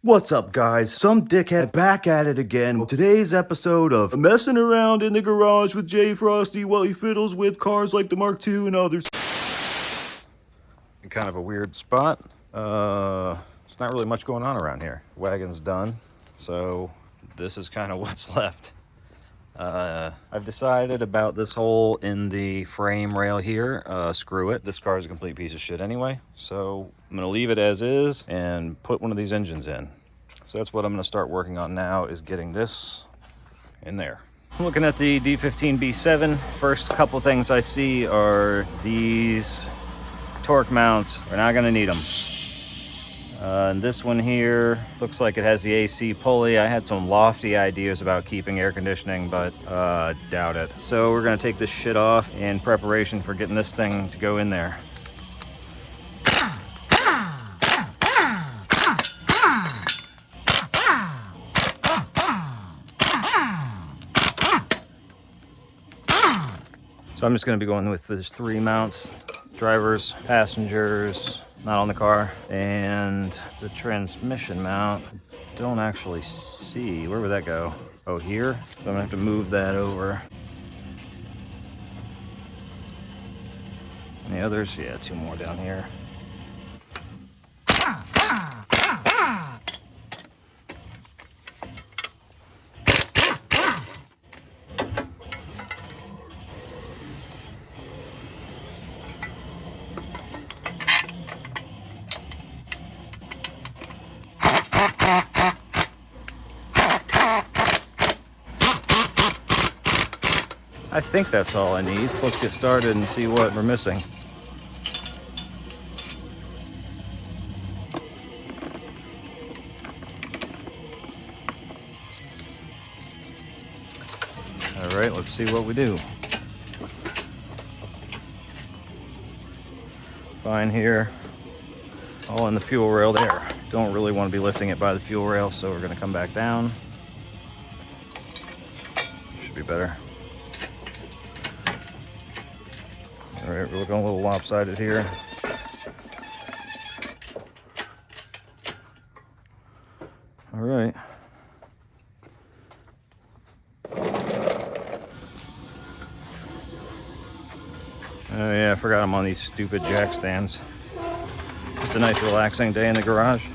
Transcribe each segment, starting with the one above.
What's up, guys? Some dickhead back at it again with today's episode of messing around in the garage with J Frosty while he fiddles with cars like the Mark II and others. Kind of a weird spot. There's not really much going on around here. Wagon's done, so this is kind of what's left. I've decided about this hole in the frame rail here. Screw it. This car is a complete piece of shit anyway. So I'm going to leave it as is and put one of these engines in. So that's what I'm going to start working on now, is getting this in there. I'm looking at the D15B7. First couple things I see are these torque mounts. We're not going to need them. And this one here looks like it has the AC pulley. I had some lofty ideas about keeping air conditioning, but doubt it. So we're gonna take this shit off in preparation for getting this thing to go in there. So I'm just gonna be going with these 3 mounts: drivers, passengers, not on the car, and the transmission mount. Don't actually see. Where would that go? Oh, here? So I'm gonna have to move that over. And the others? Yeah, 2 more down here. I think that's all I need. So let's get started and see what we're missing. All right, let's see what we do. Fine here. All in the fuel rail there. Don't really want to be lifting it by the fuel rail, so we're going to come back down. Should be better. All right, we're looking a little lopsided here. All right. Oh yeah, I forgot I'm on these stupid jack stands. Just a nice relaxing day in the garage.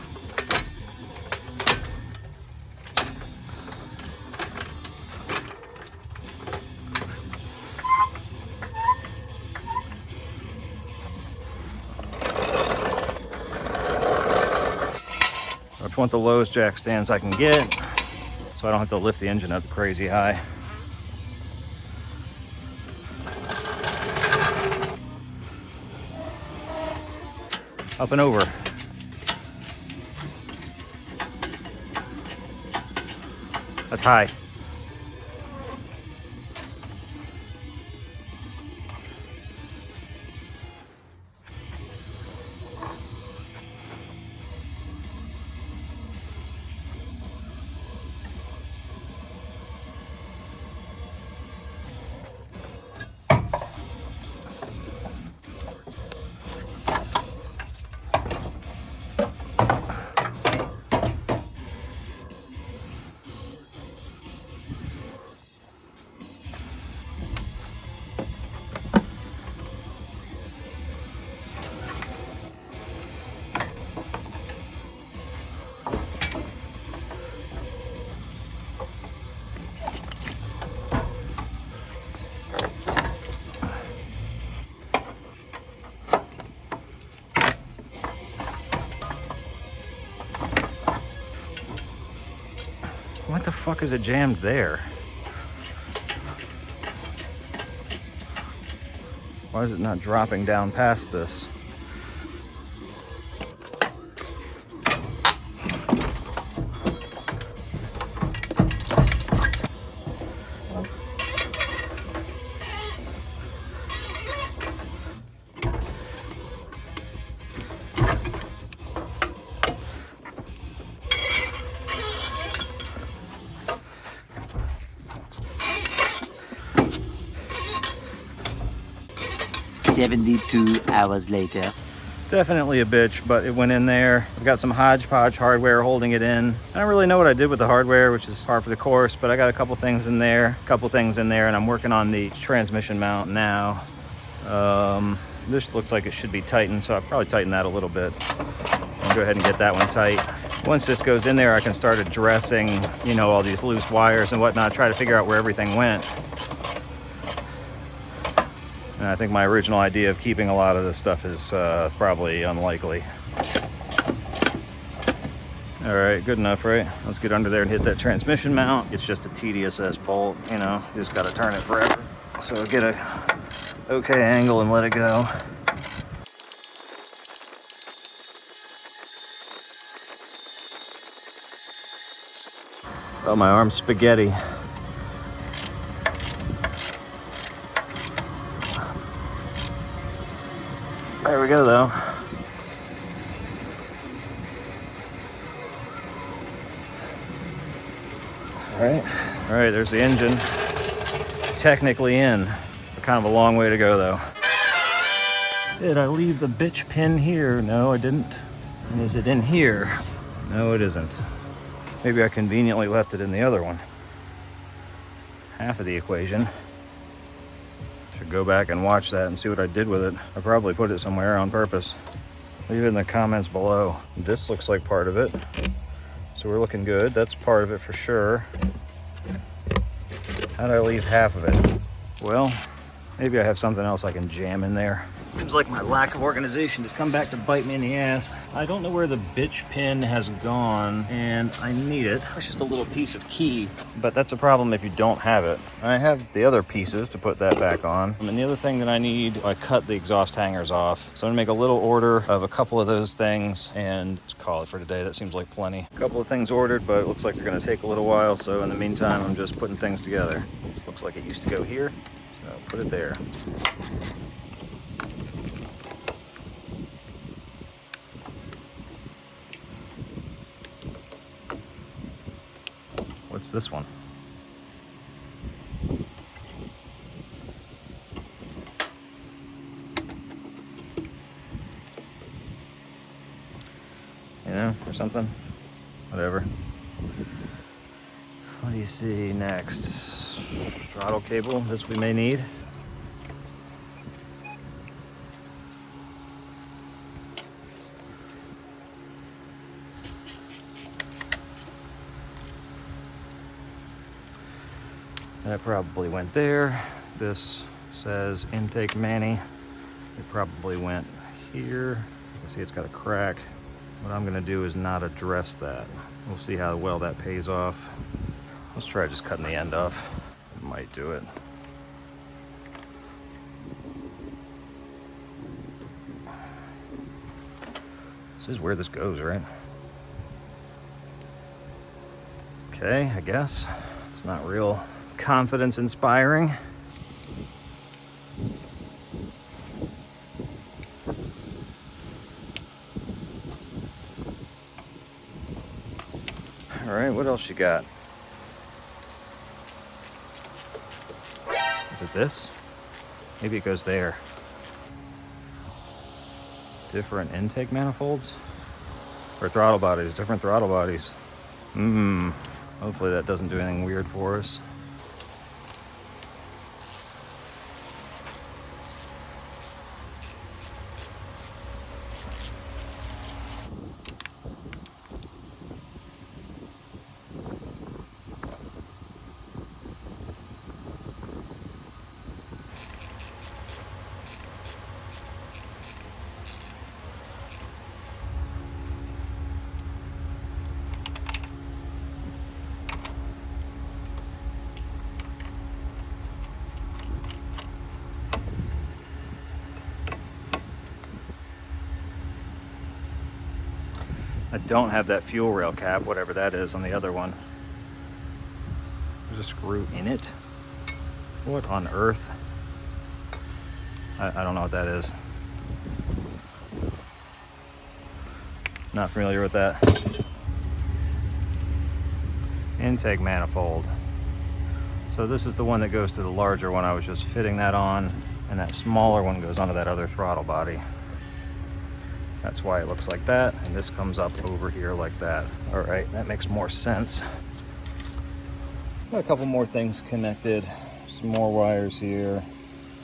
I just want the lowest jack stands I can get, so I don't have to lift the engine up crazy high. Up and over. That's high. What the fuck is it jammed there? Why is it not dropping down past this? "72 hours later." Definitely a bitch, but it went in there. I've got some hodgepodge hardware holding it in. I don't really know what I did with the hardware, which is par for the course, but I got a couple things in there, and I'm working on the transmission mount now. This looks like it should be tightened, so I'll probably tighten that a little bit. I'll go ahead and get that one tight. Once this goes in there, I can start addressing, you know, all these loose wires and whatnot, try to figure out where everything went. And I think my original idea of keeping a lot of this stuff is probably unlikely. All right, good enough, right? Let's get under there and hit that transmission mount. It's just a tedious ass bolt, you know, you just gotta turn it forever. So get a okay angle and let it go. Oh, my arm's spaghetti. There we go, though. All right, there's the engine. Technically in. Kind of a long way to go, though. Did I leave the bitch pin here? No, I didn't. And is it in here? No, it isn't. Maybe I conveniently left it in the other one. Half of the equation. Should go back and watch that and see what I did with it. I probably put it somewhere on purpose. Leave it in the comments below. This looks like part of it. So we're looking good. That's part of it for sure. How did I leave half of it? Well, maybe I have something else I can jam in there. Seems like my lack of organization has come back to bite me in the ass. I don't know where the bitch pin has gone, and I need it. It's just a little piece of key, but that's a problem if you don't have it. I have the other pieces to put that back on. And the other thing that I need, I cut the exhaust hangers off. So I'm gonna make a little order of a couple of those things and just call it for today. That seems like plenty. A couple of things ordered, but it looks like they're gonna take a little while. So in the meantime, I'm just putting things together. This looks like it used to go here, so put it there. What's this one? You know, or something? Whatever. What do you see next? Throttle cable, this we may need. That probably went there. This says intake mani. It probably went here. You can see it's got a crack. What I'm gonna do is not address that. We'll see how well that pays off. Let's try just cutting the end off. Might do it. This is where this goes, right? Okay, I guess. It's not real confidence inspiring. All right, what else you got? Is it this? Maybe it goes there. Different intake manifolds? Or throttle bodies, different throttle bodies. Hopefully that doesn't do anything weird for us. I don't have that fuel rail cap, whatever that is, on the other one. There's a screw in it. What on earth? I don't know what that is. Not familiar with that. Intake manifold. So this is the one that goes to the larger one. I was just fitting that on, and that smaller one goes onto that other throttle body. That's why it looks like that, and this comes up over here like that. All right, that makes more sense. Got a couple more things connected, some more wires here.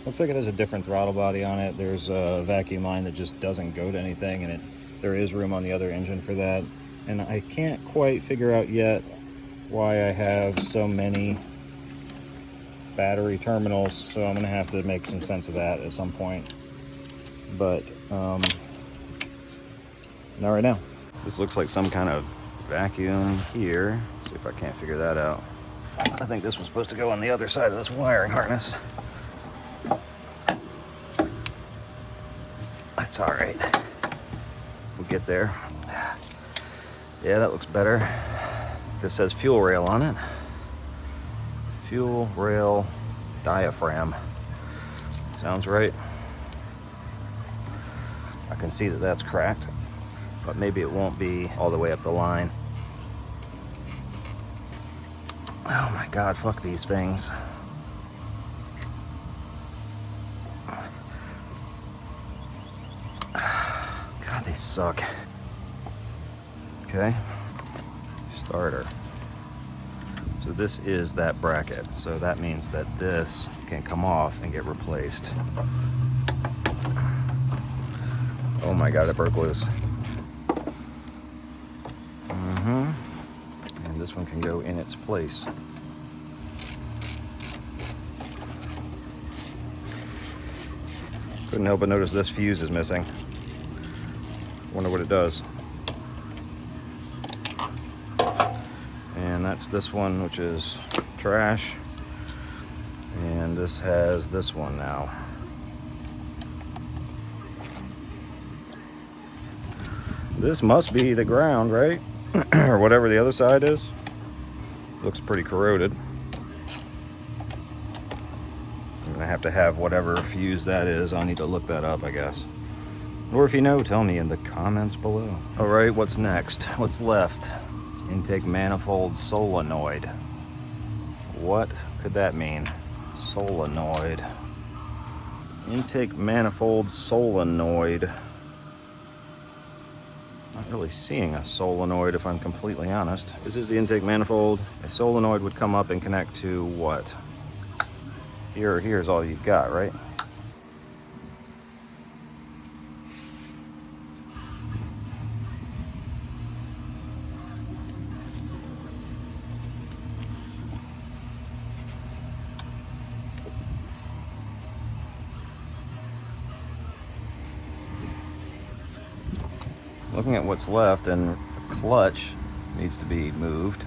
Looks like it has a different throttle body on it. There's a vacuum line that just doesn't go to anything, and there is room on the other engine for that. And I can't quite figure out yet why I have so many battery terminals, so I'm gonna have to make some sense of that at some point. But not right now. This looks like some kind of vacuum here. See if I can't figure that out. I think this was supposed to go on the other side of this wiring harness. That's all right. We'll get there. Yeah, that looks better. This says fuel rail on it. Fuel rail diaphragm. Sounds right. I can see that that's cracked, but maybe it won't be all the way up the line. Oh my God, fuck these things. God, they suck. Okay, starter. So this is that bracket. So that means that this can come off and get replaced. Oh my God, it broke loose. And this one can go in its place. Couldn't help but notice this fuse is missing. Wonder what it does. And that's this one, which is trash. And this has this one now. This must be the ground, right? Or whatever the other side is. Looks pretty corroded. I'm gonna have to have whatever fuse that is. I'll need to look that up, I guess. Or if you know, tell me in the comments below. All right, what's next? What's left? Intake manifold solenoid. What could that mean? Solenoid. Intake manifold solenoid. Not really seeing a solenoid, if I'm completely honest. This is the intake manifold. A solenoid would come up and connect to what? Here's all you've got, right? Looking at what's left, and the clutch needs to be moved.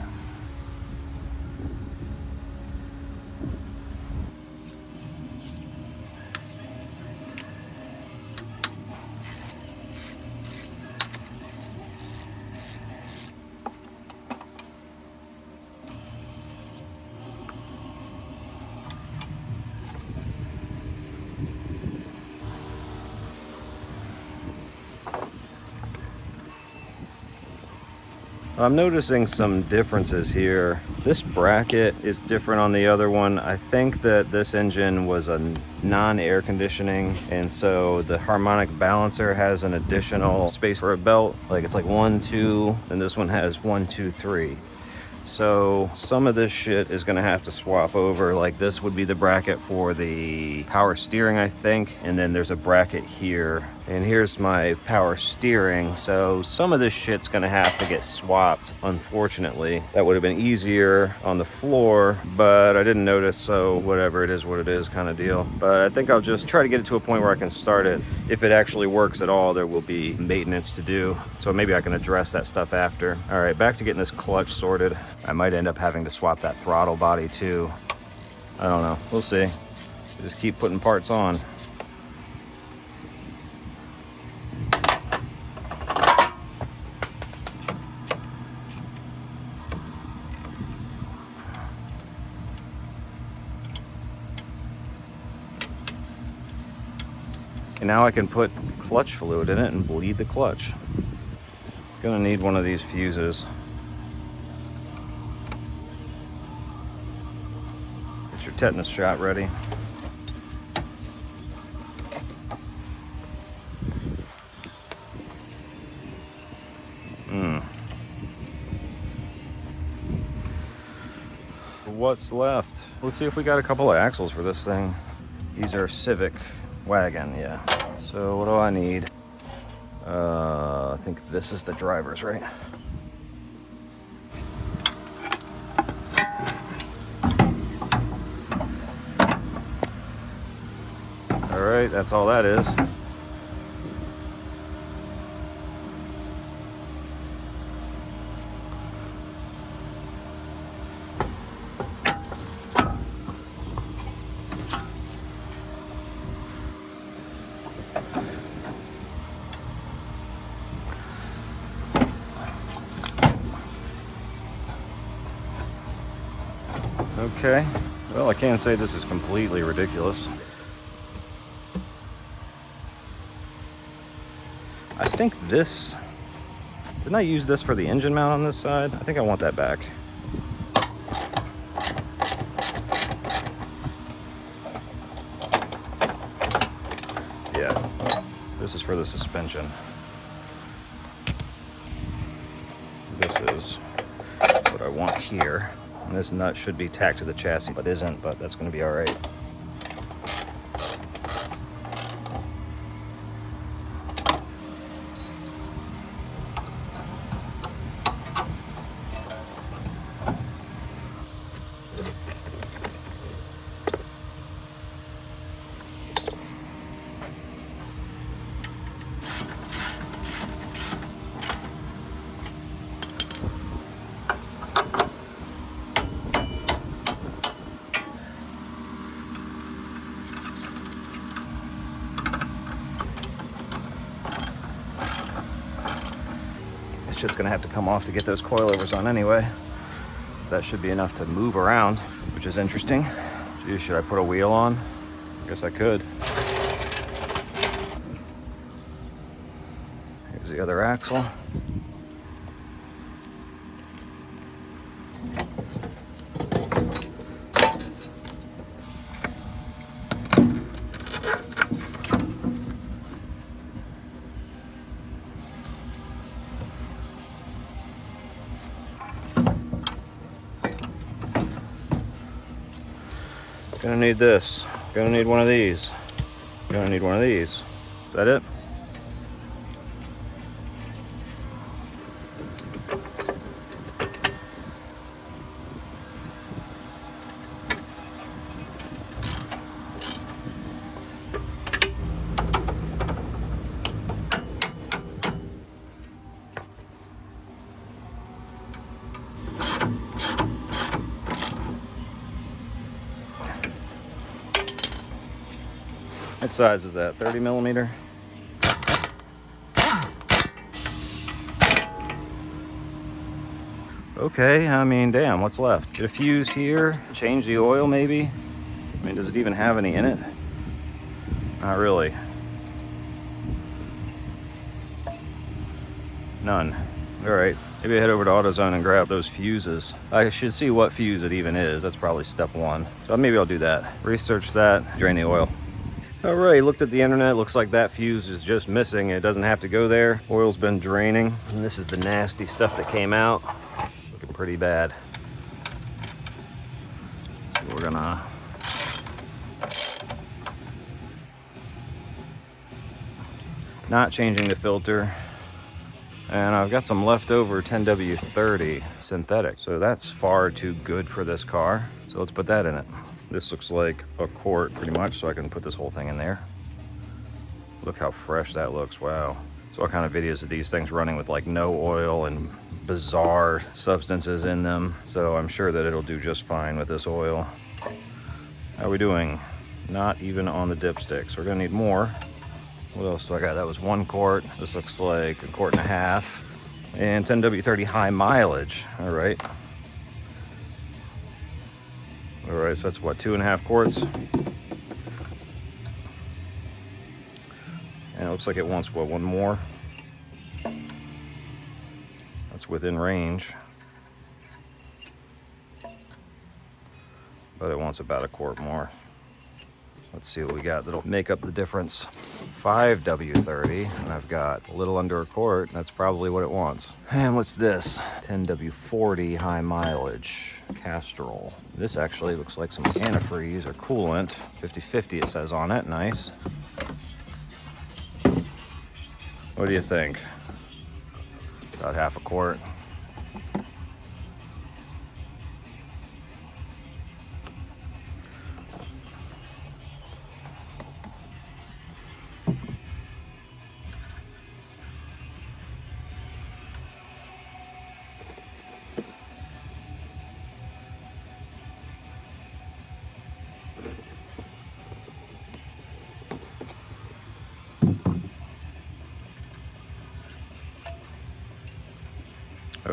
I'm noticing some differences here. This bracket is different on the other one. I think that this engine was a non-air conditioning, and so the harmonic balancer has an additional space for a belt. Like it's like 1, 2, and this one has 1, 2, 3. So some of this shit is gonna have to swap over. Like this would be the bracket for the power steering, I think, and then there's a bracket here, and here's my power steering. So some of this shit's gonna have to get swapped, unfortunately. That would have been easier on the floor, but I didn't notice, so whatever, it is what it is kind of deal. But I think I'll just try to get it to a point where I can start it. If it actually works at all, there will be maintenance to do, so maybe I can address that stuff after. All right, back to getting this clutch sorted. I might end up having to swap that throttle body too. I don't know, we'll see. Just keep putting parts on. And now I can put clutch fluid in it and bleed the clutch. Gonna need one of these fuses. Get your tetanus shot ready. what's left. Let's see if we got a couple of axles for this thing. These are Civic wagon, yeah. So what do I need? I think this is the driver's, right? All right, that's all that is. Okay, well, I can't say this is completely ridiculous. I think this, didn't I use this for the engine mount on this side? I think I want that back. Yeah, this is for the suspension. This is what I want here. And this nut should be tacked to the chassis, but isn't, but that's going to be all right. Shit's gonna have to come off to get those coilovers on anyway. That should be enough to move around, which is interesting. Gee, should I put a wheel on? I guess I could. Here's the other axle. Gonna need this. Gonna need one of these. Gonna need one of these. Is that it? What size is that? 30 millimeter? Okay, I mean, damn, what's left? Get a fuse here, change the oil maybe? I mean, does it even have any in it? Not really. None. All right, maybe I head over to AutoZone and grab those fuses. I should see what fuse it even is. That's probably step one. So maybe I'll do that. Research that, drain the oil. All right, looked at the internet. Looks like that fuse is just missing. It doesn't have to go there. Oil's been draining. And this is the nasty stuff that came out. Looking pretty bad. So we're gonna not changing the filter. And I've got some leftover 10W30 synthetic. So that's far too good for this car. So let's put that in it. This looks like a quart pretty much, so I can put this whole thing in there. Look how fresh that looks, wow. So all kind of videos of these things running with like no oil and bizarre substances in them. So I'm sure that it'll do just fine with this oil. How are we doing? Not even on the dipstick, so we're gonna need more. What else do I got? That was 1 quart. This looks like 1.5 quarts. And 10W30 high mileage, all right. All right, so that's what, 2.5 quarts? And it looks like it wants, what, 1 more? That's within range. But it wants about 1 quart more. Let's see what we got that'll make up the difference. 5W30, and I've got a little under a quart. That's probably what it wants. And what's this? 10W40 high mileage Castrol. This actually looks like some antifreeze or coolant. 50/50 it says on it. Nice. What do you think? About half a quart.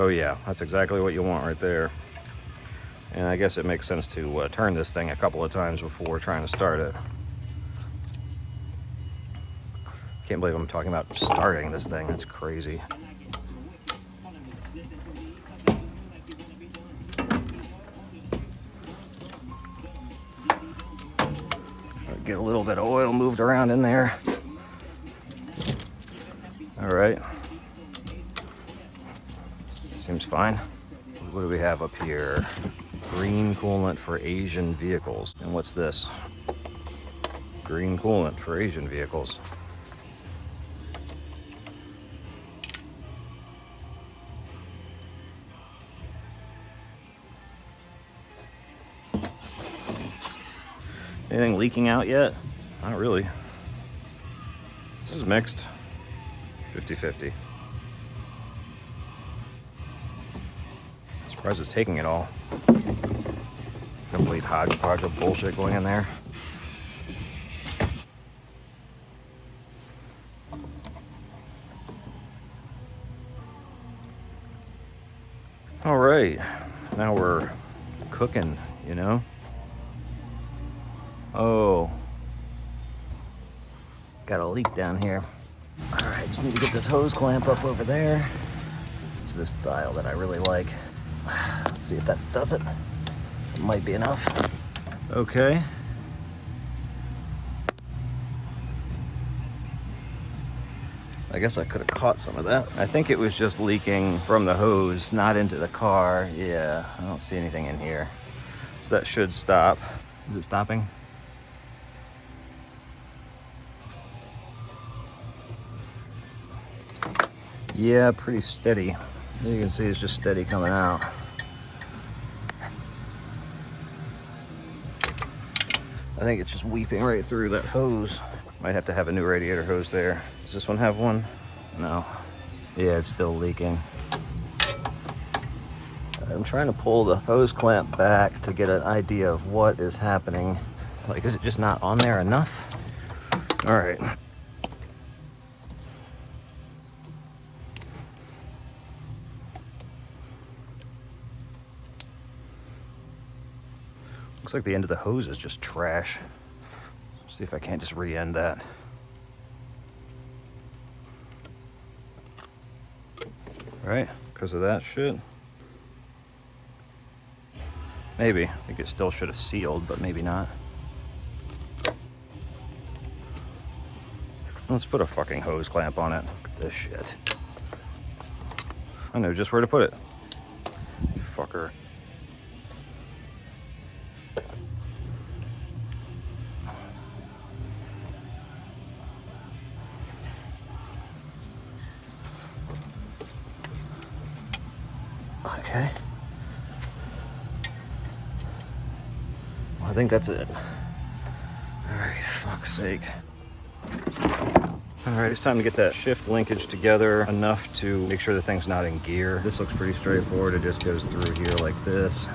Oh yeah, that's exactly what you want right there. And I guess it makes sense to turn this thing a couple of times before trying to start it. Can't believe I'm talking about starting this thing, that's crazy. Get a little bit of oil moved around in there. All right. Seems fine. What do we have up here? Green coolant for Asian vehicles. And what's this? Green coolant for Asian vehicles. Anything leaking out yet? Not really. This is mixed. 50/50. Surprised it's taking it all. Complete hodgepodge of bullshit going in there. All right, now we're cooking, you know? Oh, got a leak down here. All right, just need to get this hose clamp up over there. It's this dial that I really like. Let's see if that does it. It might be enough. Okay. I guess I could have caught some of that. I think it was just leaking from the hose, not into the car. Yeah, I don't see anything in here. So that should stop. Is it stopping? Yeah, pretty steady. You can see it's just steady coming out. I think it's just weeping right through that hose. Might have to have a new radiator hose there. Does this one have one? No. Yeah, it's still leaking. I'm trying to pull the hose clamp back to get an idea of what is happening. Like, is it just not on there enough? All right. Looks like the end of the hose is just trash. See if I can't just re-end that. All right, because of that shit. Maybe. I think it still should have sealed, but maybe not. Let's put a fucking hose clamp on it. Look at this shit. I know just where to put it. You fucker. Okay. Well, I think that's it. All right, fuck's sake. All right, it's time to get that shift linkage together enough to make sure the thing's not in gear. This looks pretty straightforward. It just goes through here like this.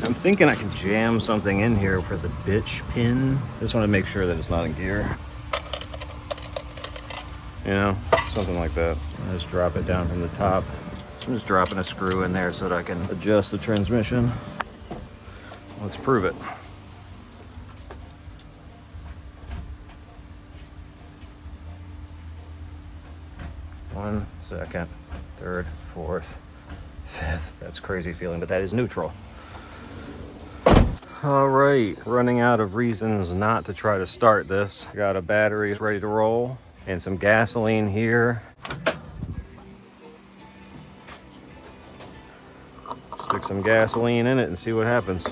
I'm thinking I can jam something in here for the bitch pin. Just want to make sure that it's not in gear. You know, something like that. I'll just drop it down from the top. So I'm just dropping a screw in there so that I can adjust the transmission. Let's prove it. One second, third, fourth, fifth. That's crazy feeling, but that is neutral. All right, running out of reasons not to try to start this. Got a battery ready to roll and some gasoline here. Stick some gasoline in it and see what happens.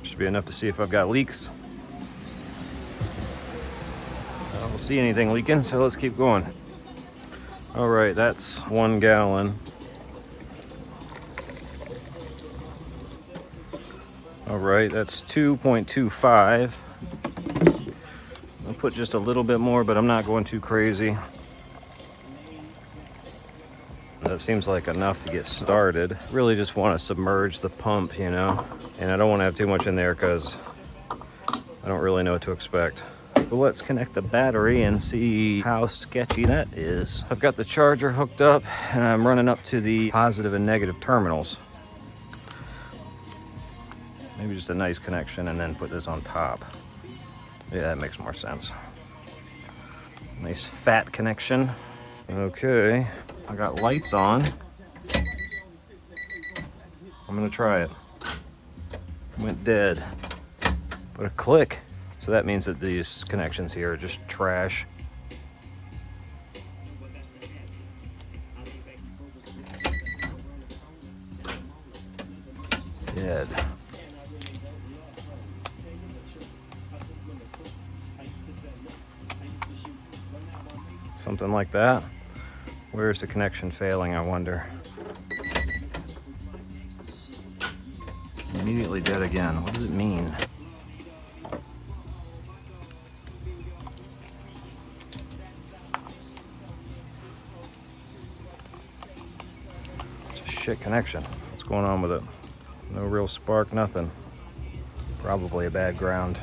Should be enough to see if I've got leaks. I don't see anything leaking, so let's keep going. All right, that's 1 gallon. All right, that's 2.25. I'll put just a little bit more, but I'm not going too crazy. That seems like enough to get started. Really just want to submerge the pump, you know, and I don't want to have too much in there because I don't really know what to expect. But let's connect the battery and see how sketchy that is. I've got the charger hooked up and I'm running up to the positive and negative terminals. Maybe just a nice connection and then put this on top. Yeah, that makes more sense. Nice fat connection. Okay, I got lights on. I'm gonna try it. Went dead. But a click. So that means that these connections here are just trash. Dead. Something like that. Where's the connection failing, I wonder? Immediately dead again. What does it mean? It's a shit connection. What's going on with it? No real spark, nothing. Probably a bad ground.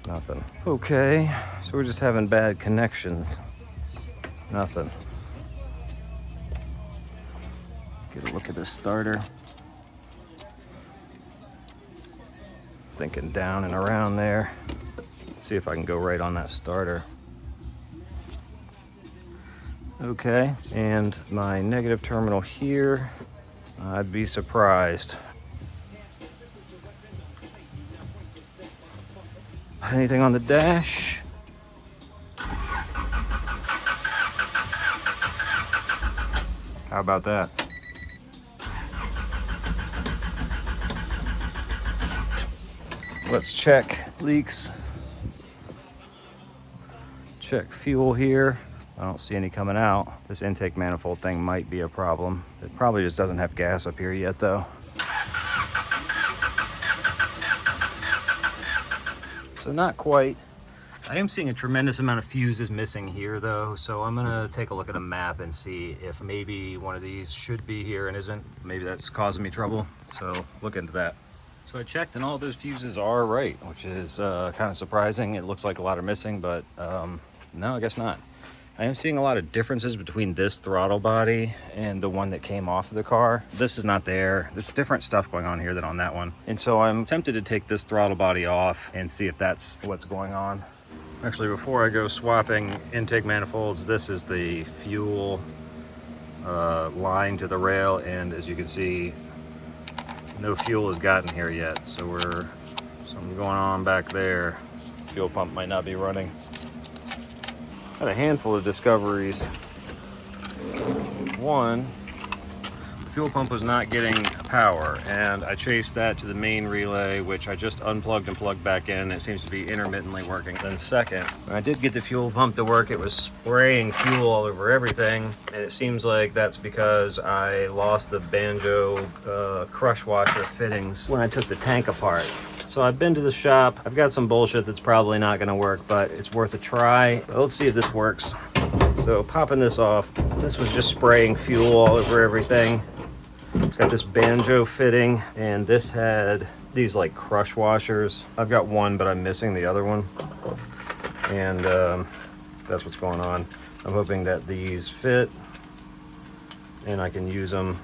Nothing. Okay, so we're just having bad connections. Nothing. Get a look at this starter. Thinking down and around there. See if I can go right on that starter. Okay, and my negative terminal here, I'd be surprised. Anything on the dash? How about that? Let's check leaks. Check fuel here. I don't see any coming out. This intake manifold thing might be a problem. It probably just doesn't have gas up here yet though. So not quite. I am seeing a tremendous amount of fuses missing here though, so I'm gonna take a look at a map and see if maybe one of these should be here and isn't. Maybe that's causing me trouble, so look into that. So I checked and all those fuses are right, which is kind of surprising. It looks like a lot are missing, but no, I guess not. I am seeing a lot of differences between this throttle body and the one that came off of the car. This is not there. There's different stuff going on here than on that one. And so I'm tempted to take this throttle body off and see if that's what's going on. Actually, before I go swapping intake manifolds, this is the fuel line to the rail. And as you can see, no fuel has gotten here yet. So something going on back there. Fuel pump might not be running. Had a handful of discoveries. One, the fuel pump was not getting power, and I chased that to the main relay, which I just unplugged and plugged back in. It seems to be intermittently working. Then second, when I did get the fuel pump to work, it was spraying fuel all over everything, and it seems like that's because I lost the banjo crush washer fittings when I took the tank apart. So I've been to the shop. I've got some bullshit that's probably not gonna work, but it's worth a try. But let's see if this works. So popping this off, this was just spraying fuel all over everything. It's got this banjo fitting, and this had these like crush washers. I've got one, but I'm missing the other one. And that's what's going on. I'm hoping that these fit and I can use them.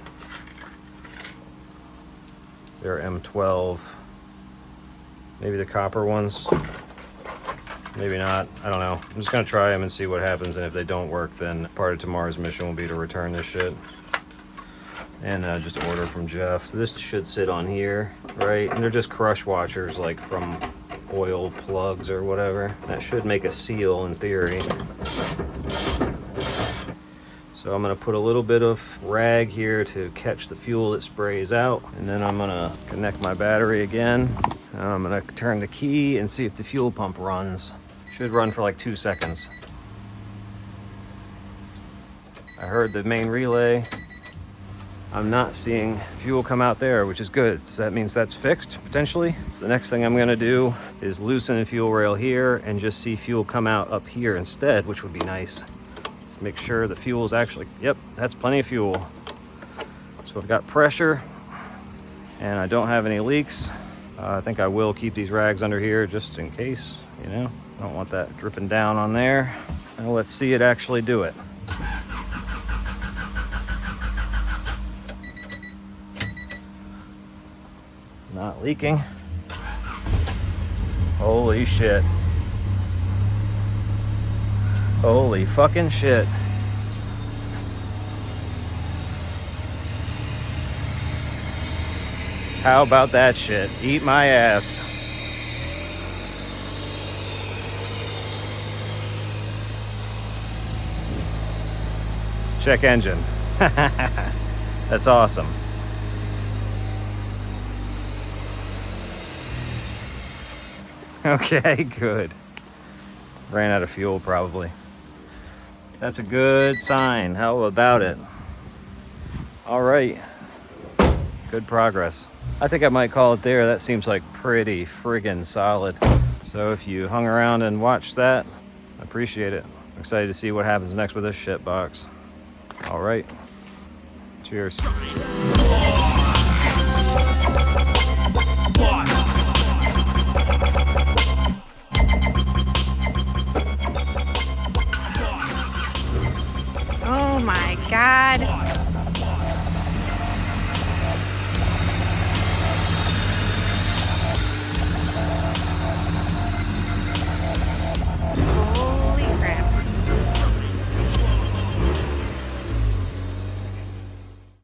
They're M12. Maybe the copper ones, maybe not, I don't know. I'm just gonna try them and see what happens, and if they don't work, then part of tomorrow's mission will be to return this shit. and just order from Jeff. So this should sit on here, right? And they're just crush washers, like from oil plugs or whatever. That should make a seal in theory. So I'm gonna put a little bit of rag here to catch the fuel that sprays out, and then I'm gonna connect my battery again. I'm gonna turn the key and see if the fuel pump runs. Should run for like 2 seconds. I heard the main relay. I'm not seeing fuel come out there, which is good. So that means that's fixed, potentially. So the next thing I'm gonna do is loosen the fuel rail here and just see fuel come out up here instead, which would be nice. Let's make sure the fuel is actually, yep, that's plenty of fuel. So I've got pressure and I don't have any leaks. I think I will keep these rags under here just in case, you know. I don't want that dripping down on there. Now let's see it actually do it. Not leaking. Holy shit. Holy fucking shit. How about that shit? Eat my ass. Check engine. That's awesome. Okay, good. Ran out of fuel probably. That's a good sign. How about it? All right. Good progress. I think I might call it there. That seems like pretty friggin' solid. So if you hung around and watched that, I appreciate it. I'm excited to see what happens next with this shit box. All right. Cheers. Oh my God.